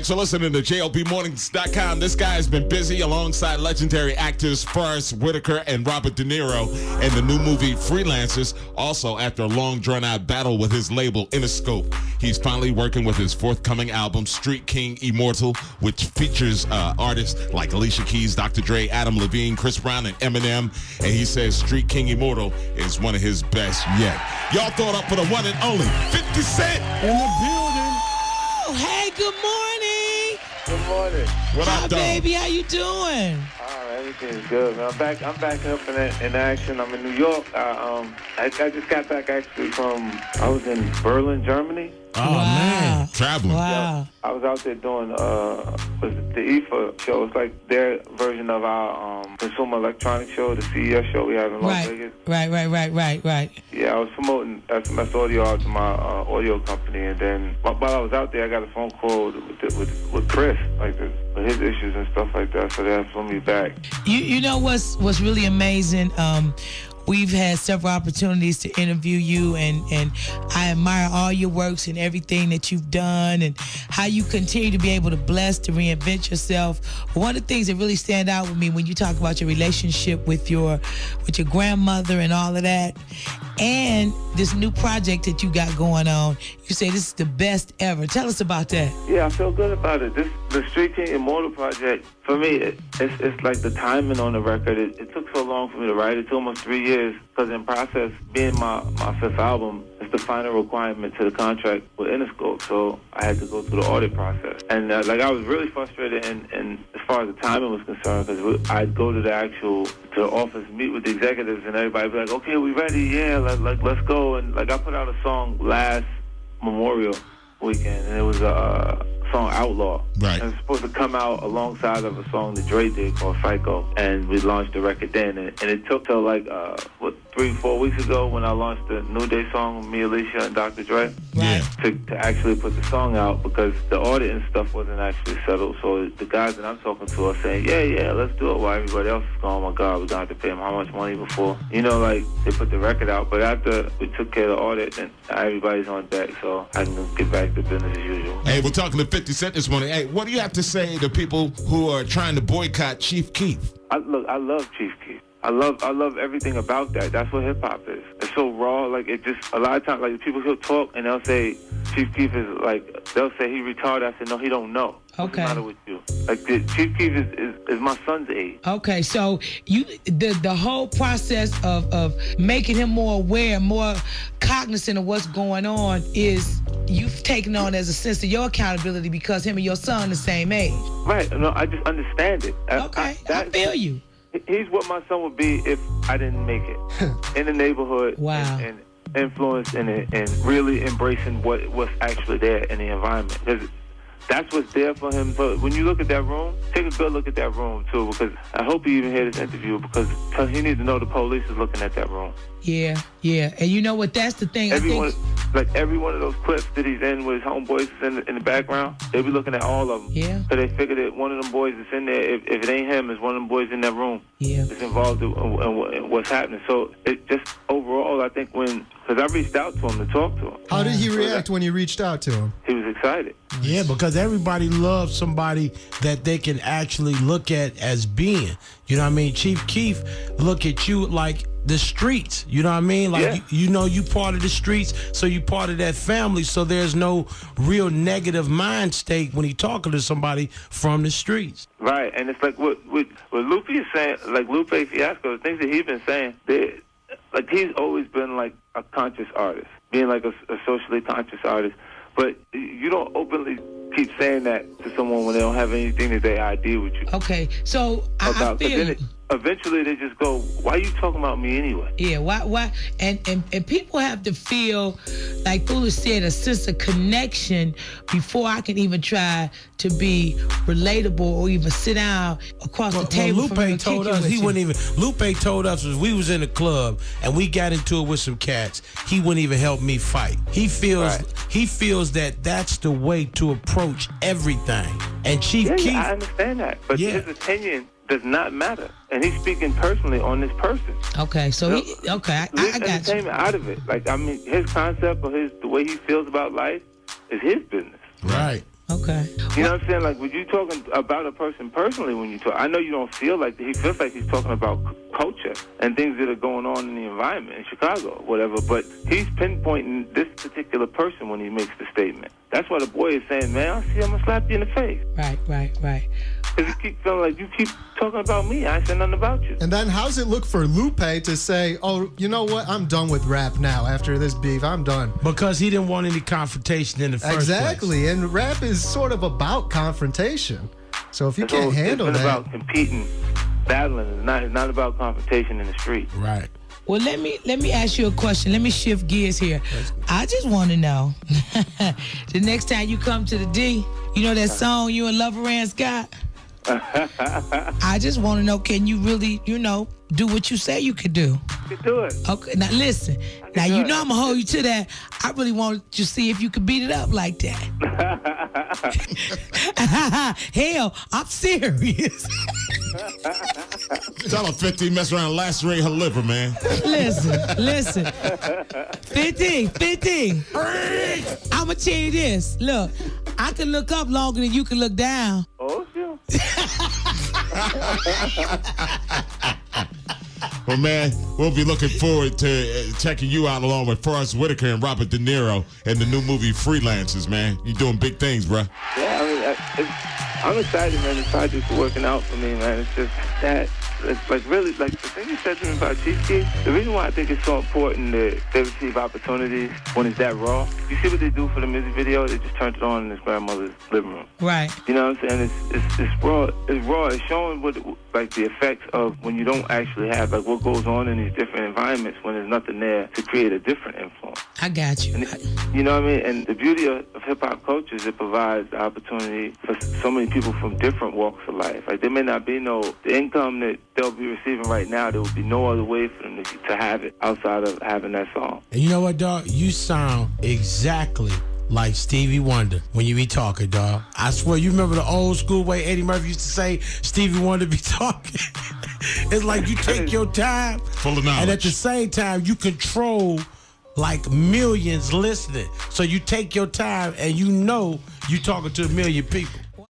Thanks for listening to JLBmornings.com. This guy has been busy alongside legendary actors Forrest Whitaker and Robert De Niro in the new movie Freelancers. Also, after a long, drawn-out battle with his label Interscope, he's finally working with his forthcoming album, Street King Immortal, which features artists like Alicia Keys, Dr. Dre, Adam Levine, Chris Brown, and Eminem. And he says Street King Immortal is one of his best yet. Y'all throw it up for the one and only 50 Cent in the building. Oh, hey, good morning. Good morning. What up, dog? Baby? How you doing? Everything's good, man. I'm back up in action. I'm in New York. I just got back actually I was in Berlin, Germany. Oh, wow. man. Traveling. Wow. Yeah, I was out there doing the IFA show. It's like their version of our Consumer Electronics show, the CES show we have in Las Vegas. Right. Yeah, I was promoting SMS audio out to my audio company, and then while I was out there, I got a phone call with Chris, like with his issues and stuff like that. So they flew me back. You know what's really amazing? We've had several opportunities to interview you, and I admire all your works and everything that you've done and how you continue to be able to bless, to reinvent yourself. One of the things that really stand out with me when you talk about your relationship with your grandmother and all of that, and this new project that you got going on, you say this is the best ever. Tell us about that. Yeah, I feel good about it. The Street King Immortal project, for me, it's like the timing on the record. It took so long for me to write. It took almost 3 years because in process, being my fifth album, it's the final requirement to the contract with Interscope. So I had to go through the audit process. And I was really frustrated and as far as the timing was concerned, because I'd go to the office, meet with the executives, and everybody would be like, okay, we ready? Yeah, let's go. And I put out a song last Memorial weekend, and it was a song Outlaw. Right. And it's supposed to come out alongside of a song that Dre did called Psycho, and we launched the record then. And it took till 3-4 weeks ago when I launched the New Day song with me, Alicia, and Dr. Dre. Yeah. To actually put the song out, because the audit and stuff wasn't actually settled. So the guys that I'm talking to are saying, yeah, let's do it, while everybody else is going, oh my God, we're going to have to pay them how much money before? They put the record out. But after we took care of the audit, then everybody's on deck, so I can get back to business as usual. Hey, we're talking to 50 Cent this morning. Hey, what do you have to say to people who are trying to boycott Chief Keef? I love Chief Keef. I love everything about that. That's what hip hop is. It's so raw. It just, a lot of times, people will talk and they'll say Chief Keef is they'll say he retarded. I said, no, he don't know. Okay. What's the matter with you? Chief Keef is my son's age. Okay, so the whole process of making him more aware, more cognizant of what's going on is you've taken on as a sense of your accountability because him and your son the same age. Right. No, I just understand it. Okay, I feel you. He's what my son would be if I didn't make it in the neighborhood. Wow. And influence in it, and really embracing what's actually there in the environment. Because that's what's there for him. So when you look at that room, take a good look at that room too, because I hope you even hear this interview, because he needs to know the police is looking at that room. Yeah. And you know what? That's the thing. Every one of those clips that he's in with his homeboys in the background, they be looking at all of them. Yeah. So they figured that one of them boys that's in there, if it ain't him, it's one of them boys in that room. Yeah. That's involved in what's happening. So it just overall, I think because I reached out to him to talk to him. How did he react when you reached out to him? He was excited. Yeah, because everybody loves somebody that they can actually look at as being. You know what I mean? Chief Keef look at you like the streets. You know what I mean? Like, yeah. You part of the streets, so you part of that family, so there's no real negative mind state when he talking to somebody from the streets. Right, and it's like what Lupe is saying, like Lupe Fiasco, the things that he's been saying, he's always been like a conscious artist, being like a socially conscious artist. But you don't openly keep saying that to someone when they don't have anything that they ID with you. Okay, so I feel you. Eventually they just go, why are you talking about me anyway? Yeah, why? And people have to feel, like Foolish said, a sense of connection before I can even try to be relatable or even sit down across the table. Lupe told us Lupe told us as we was in the club and we got into it with some cats, he wouldn't even help me fight. He feels that that's the way to approach everything. And Chief Keef, I understand that, but his opinion does not matter, and he's speaking personally on this person. Okay, so I got entertainment you. out of it. His concept or the way he feels about life is his business. Right. Okay. You know what I'm saying? Like, when you talking about a person personally, when you talk, I know you don't feel like he feels like he's talking about culture and things that are going on in the environment in Chicago or whatever, but he's pinpointing this particular person when he makes the statement. That's why the boy is saying, man, I see I'm gonna slap you in the face. Right. Because you keep feeling like you keep talking about me. I ain't said nothing about you. And then how's it look for Lupe to say, oh, you know what? I'm done with rap now. After this beef, I'm done. Because he didn't want any confrontation in the first place. Exactly. And rap is sort of about confrontation. So if you can't handle it's been that. about competing, battling. It's not about confrontation in the street. Right. Well, let me ask you a question. Let me shift gears here. I just want to know, the next time you come to the D, you know that song you and Lover Rance got? I just want to know, can you really, do what you say you could do? You can do it. Okay, now listen. Now, you know I'm going to hold you to that. I really want to see if you could beat it up like that. Hell, I'm serious. Tell her 50 mess around and lacerate her liver, man. Listen. 50. I'm going to tell you this. Look, I can look up longer than you can look down. Oh, sure. Well, man, we'll be looking forward to checking you out along with Forrest Whitaker and Robert De Niro in the new movie Freelancers, man. You're doing big things, bro. Yeah, I mean, I'm excited, man. The project's working out for me, man. It's just that, it's like really, like the thing you said to me about Chief Keef, the reason why I think it's so important that they receive opportunities when it's that raw. You see what they do for the music video? They just turned it on in his grandmother's living room. Right. You know what I'm saying? It's raw. It's raw. It's showing what, like, the effects of when you don't actually have, like, what goes on in these different environments when there's nothing there to create a different influence. I got you. And you know what I mean? And the beauty of hip-hop culture is it provides the opportunity for so many people from different walks of life. Like, there may not be the income that they'll be receiving right now. There will be no other way for them to have it outside of having that song. And you know what, dog? You sound exactly like Stevie Wonder when you be talking, dog. I swear, you remember the old school way Eddie Murphy used to say Stevie Wonder be talking? It's like you take your time. Full of knowledge. And at the same time, you control like millions listening. So you take your time and you talking to a million people.